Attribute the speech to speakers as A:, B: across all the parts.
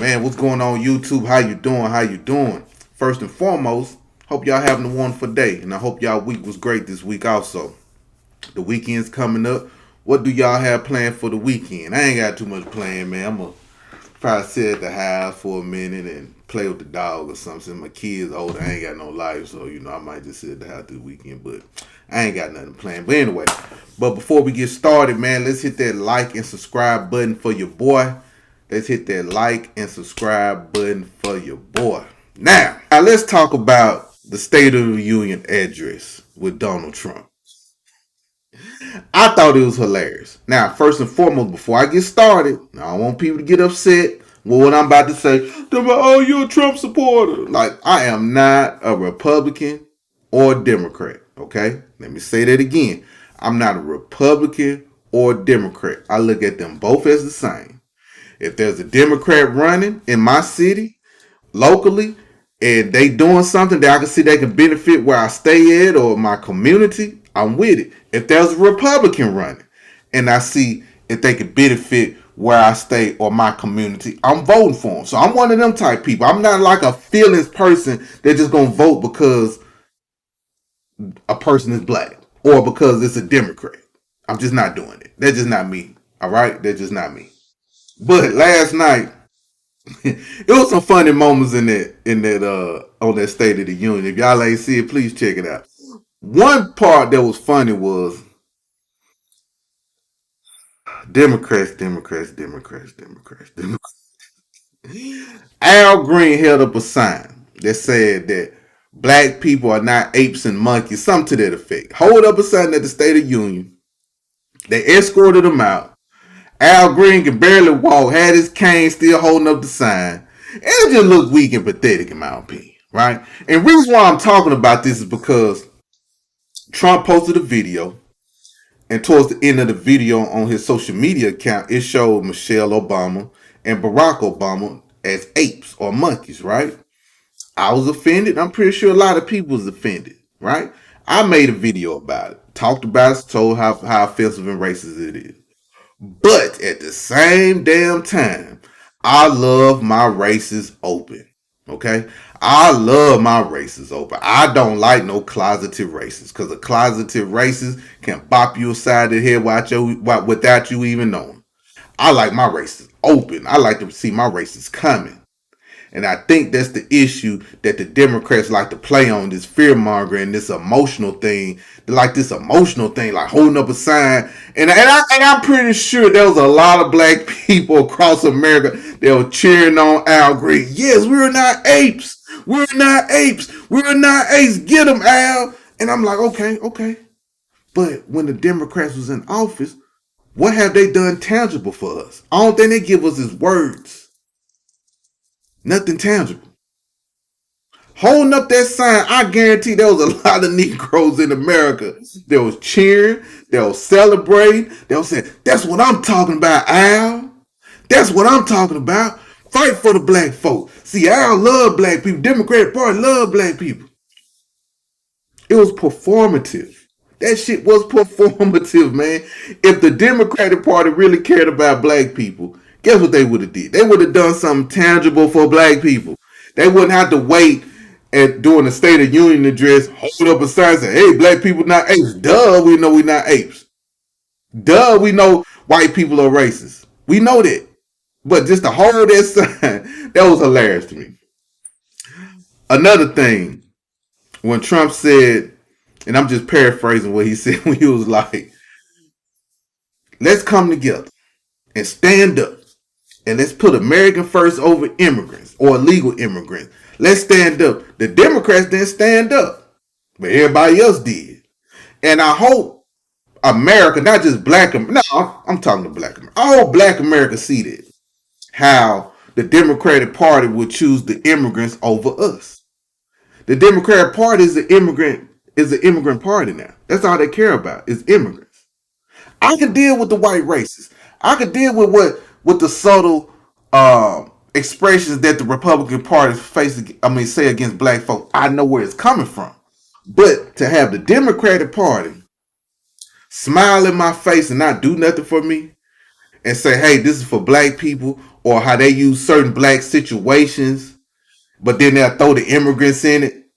A: Man, what's going on YouTube? How you doing? How you doing? First and foremost, hope y'all having a wonderful day, and I hope y'all week was great this week also. The weekend's coming up. What do y'all have planned for the weekend? I ain't got too much planned, man. I'm gonna probably sit at the house for a minute and play with the dog or something. Since my kids older, I ain't got no life, so I might just sit at the house this weekend. But I ain't got nothing planned. But anyway, before we get started, man, let's hit that like and subscribe button for your boy. Let's hit that like and subscribe button for your boy. Now let's talk about the State of the Union address with Donald Trump. I thought it was hilarious. Now, first and foremost, before I get started, I don't want people to get upset with what I'm about to say. Oh, you're a Trump supporter. Like, I am not a Republican or a Democrat, okay? Let me say that again. I'm not a Republican or a Democrat. I look at them both as the same. If there's a Democrat running in my city, locally, and they doing something that I can see they can benefit where I stay at or my community, I'm with it. If there's a Republican running and I see if they can benefit where I stay or my community, I'm voting for them. So I'm one of them type people. I'm not like a feelings person that's just gonna vote because a person is black or because it's a Democrat. I'm just not doing it. That's just not me. All right, that's just not me. But last night, it was some funny moments in that on that State of the Union. If y'all ain't see it, please check it out. One part that was funny was Democrats. Al Green held up a sign that said that black people are not apes and monkeys, something to that effect. Hold up a sign at the State of Union. They escorted him out. Al Green can barely walk, had his cane still holding up the sign. And it just looked weak and pathetic in my opinion, right? And the reason why I'm talking about this is because Trump posted a video, and towards the end of the video on his social media account, it showed Michelle Obama and Barack Obama as apes or monkeys, right? I was offended. I'm pretty sure a lot of people was offended, right? I made a video about it, talked about it, told how offensive and racist it is. But at the same damn time, I love my races open. Okay? I love my races open. I don't like no closeted racists because a closeted racist can bop you aside the head without you even knowing. I like my races open. I like to see my races coming. And I think that's the issue that the Democrats like to play on, this fear mongering, this emotional thing. They like this emotional thing, like holding up a sign. And I'm pretty sure there was a lot of black people across America that were cheering on Al Green. Yes, we're not apes. We're not apes. We're not apes. Get them, Al. And I'm like, okay. But when the Democrats was in office, what have they done tangible for us? I don't think they give us his words. Nothing tangible. Holding up that sign, I guarantee there was a lot of Negroes in America that was cheering, that was celebrating, that was saying, that's what I'm talking about, Al. That's what I'm talking about. Fight for the black folk. See, Al love black people. Democratic Party love black people. It was performative. That shit was performative, man. If the Democratic Party really cared about black people, guess what they would have did? They would have done something tangible for black people. They wouldn't have to wait and during the State of Union address, hold up a sign and say, hey, black people not apes. Duh, we know we not apes. Duh, we know white people are racist. We know that. But just to hold that sign, that was hilarious to me. Another thing, when Trump said, and I'm just paraphrasing what he said when he was like, let's come together and stand up and let's put American first over immigrants or illegal immigrants. Let's stand up. The Democrats didn't stand up, but everybody else did. And I hope America, not just black America, no, I'm talking to black America. I hope black America see that. How the Democratic Party would choose the immigrants over us. The Democratic Party is an immigrant party now. That's all they care about is immigrants. I can deal with the white racists. I can deal with with the subtle expressions that the Republican Party say against black folks. I know where it's coming from. But to have the Democratic Party smile in my face and not do nothing for me and say, hey, this is for black people or how they use certain black situations, but then they'll throw the immigrants in it,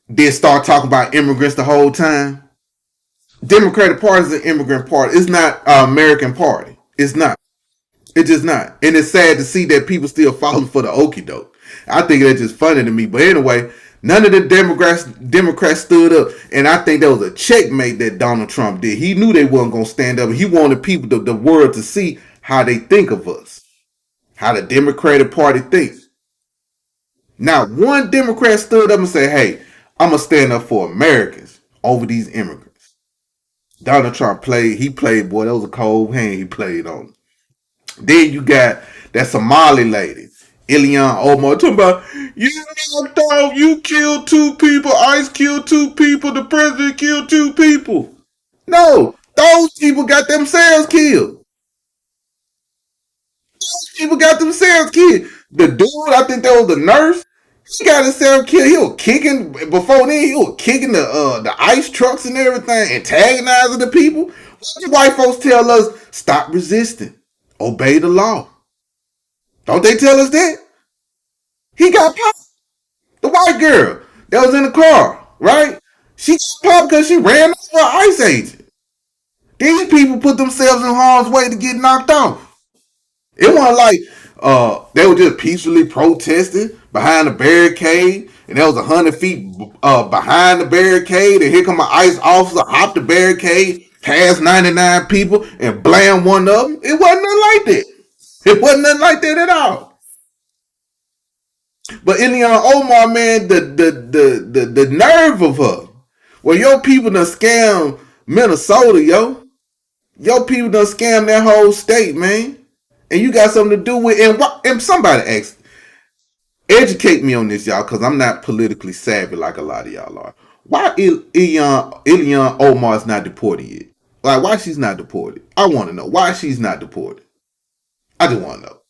A: then start talking about immigrants the whole time. Democratic Party is an immigrant party. It's not an American party. It's not. It's just not. And it's sad to see that people still falling for the okie doke. I think that's just funny to me. But anyway, none of the Democrats stood up. And I think that was a checkmate that Donald Trump did. He knew they wasn't going to stand up. He wanted people, the world, to see how they think of us, how the Democratic Party thinks. Now, one Democrat stood up and said, hey, I'm going to stand up for Americans over these immigrants. Donald Trump played, boy, that was a cold hand he played on. Then you got that Somali lady, Ilhan Omar, talking about, you knocked off, you killed two people, ICE killed two people, the president killed two people. No, those people got themselves killed. People got themselves killed. The dude, I think that was the nurse, he got himself killed. He was kicking, before then, he was kicking the ICE trucks and everything, antagonizing the people. What do white folks tell us? Stop resisting. Obey the law. Don't they tell us that? He got popped. The white girl that was in the car, right? She got popped because she ran over an ICE agent. These people put themselves in harm's way to get knocked off. It wasn't like they were just peacefully protesting behind a barricade, and there was 100 feet behind the barricade, and here come an ICE officer, hop the barricade, past 99 people, and blam one of them. It wasn't nothing like that. It wasn't nothing like that at all. But Ilhan Omar, man, the nerve of her. Well, your people done scam Minnesota, yo. Your people done scam that whole state, man. And you got something to do with, and somebody asked, educate me on this, y'all, because I'm not politically savvy like a lot of y'all are. Why Ilhan Omar is not deported yet? Like, why she's not deported? I want to know why she's not deported. I just want to know.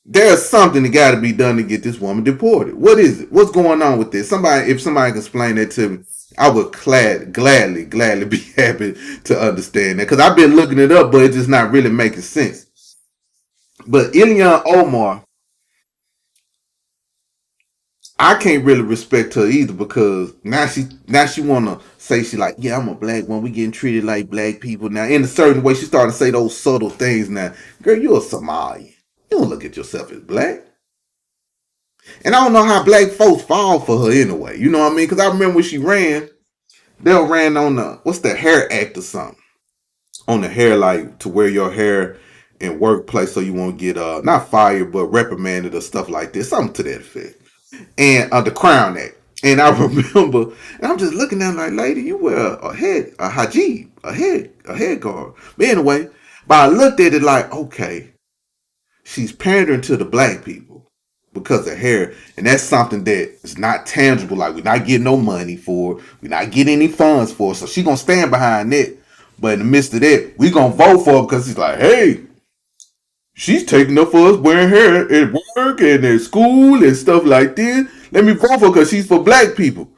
A: There's something that got to be done to get this woman deported. What is it? What's going on with this? If somebody can explain that to me, I would gladly be happy to understand that, because I've been looking it up, but it's just not really making sense. But Ilhan Omar, I can't really respect her either, because now she wanna say, she like, yeah, I'm a black one. We getting treated like black people now. In a certain way, she started to say those subtle things now. Girl, you're a Somali. You don't look at yourself as black. And I don't know how black folks fall for her anyway. You know what I mean? Because I remember when she ran, they ran on what's the Hair Act or something. On the hair, like to wear your hair in workplace so you won't get not fired but reprimanded or stuff like this. Something to that effect. And the Crown Act. And I remember, and I'm just looking at her like, lady, you wear a hijab, a head guard. But anyway, but I looked at it like, okay, she's pandering to the black people because of hair, and that's something that is not tangible. Like, we're not getting no money for it, we're not getting any funds for it, so she gonna stand behind that. But in the midst of that, we gonna vote for her because she's like, hey, she's taking up for us wearing hair at work and at school and stuff like this. Let me vote for her because she's for black people.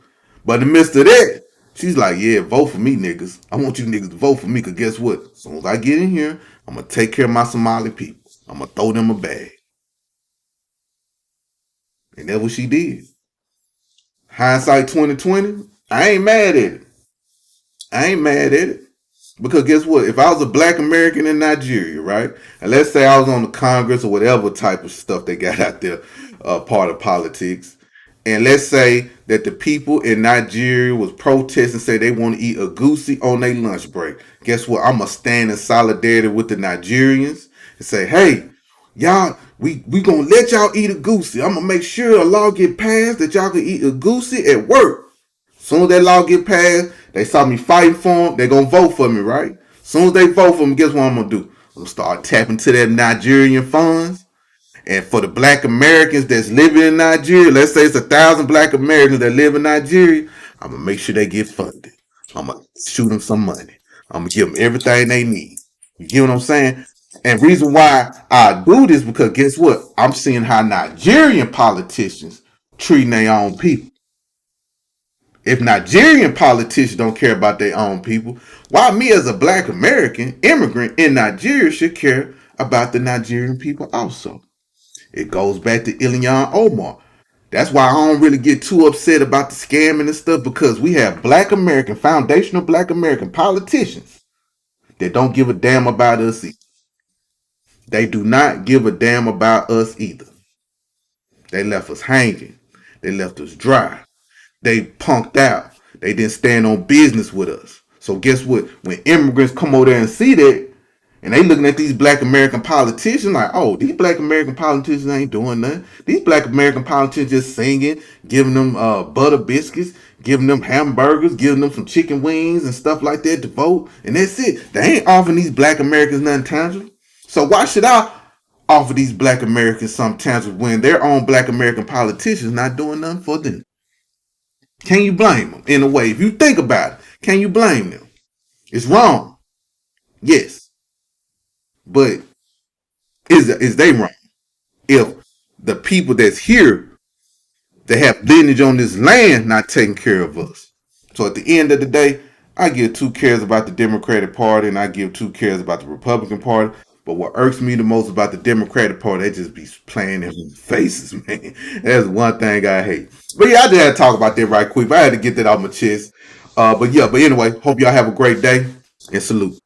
A: But in the midst of that, she's like, yeah, vote for me, niggas. I want you niggas to vote for me, because guess what? As soon as I get in here, I'm going to take care of my Somali people. I'm going to throw them a bag. And that's what she did. Hindsight 2020, I ain't mad at it. I ain't mad at it. Because guess what? If I was a black American in Nigeria, right? And let's say I was on the Congress or whatever type of stuff they got out there, part of politics. And let's say that the people in Nigeria was protesting, say they want to eat a goosey on their lunch break. Guess what? I'm going to stand in solidarity with the Nigerians and say, hey, y'all, we going to let y'all eat a goosey. I'm going to make sure a law get passed that y'all can eat a goosey at work. Soon as that law get passed, they saw me fighting for them, they gonna vote for me, right? Soon as they vote for me, guess what I'm gonna do? I'm gonna start tapping to them Nigerian funds. And for the black Americans that's living in Nigeria, let's say it's 1,000 black Americans that live in Nigeria, I'm gonna make sure they get funded. I'm gonna shoot them some money. I'm gonna give them everything they need. You get what I'm saying? And reason why I do this, because guess what? I'm seeing how Nigerian politicians treating their own people. If Nigerian politicians don't care about their own people, why me as a black American immigrant in Nigeria should care about the Nigerian people also? It goes back to Ilyan Omar. That's why I don't really get too upset about the scamming and stuff, because we have black American, foundational black American politicians that don't give a damn about us either. They do not give a damn about us either. They left us hanging. They left us dry. They punked out. They didn't stand on business with us. So guess what? When immigrants come over there and see that, and they looking at these black American politicians like, oh, these black American politicians ain't doing nothing. These black American politicians just singing, giving them butter biscuits, giving them hamburgers, giving them some chicken wings and stuff like that to vote. And that's it. They ain't offering these black Americans nothing tangible. So why should I offer these black Americans some tangible when their own black American politicians not doing nothing for them? Can you blame them in a way? If you think about it, can you blame them? It's wrong. Yes. But is they wrong? If the people that's here that have lineage on this land not taking care of us. So at the end of the day, I give two cares about the Democratic Party and I give two cares about the Republican Party. But what irks me the most about the Democratic Party, they just be playing in faces, man. That's one thing I hate. But yeah, I just had to talk about that right quick. I had to get that off my chest. But anyway, hope y'all have a great day and salute.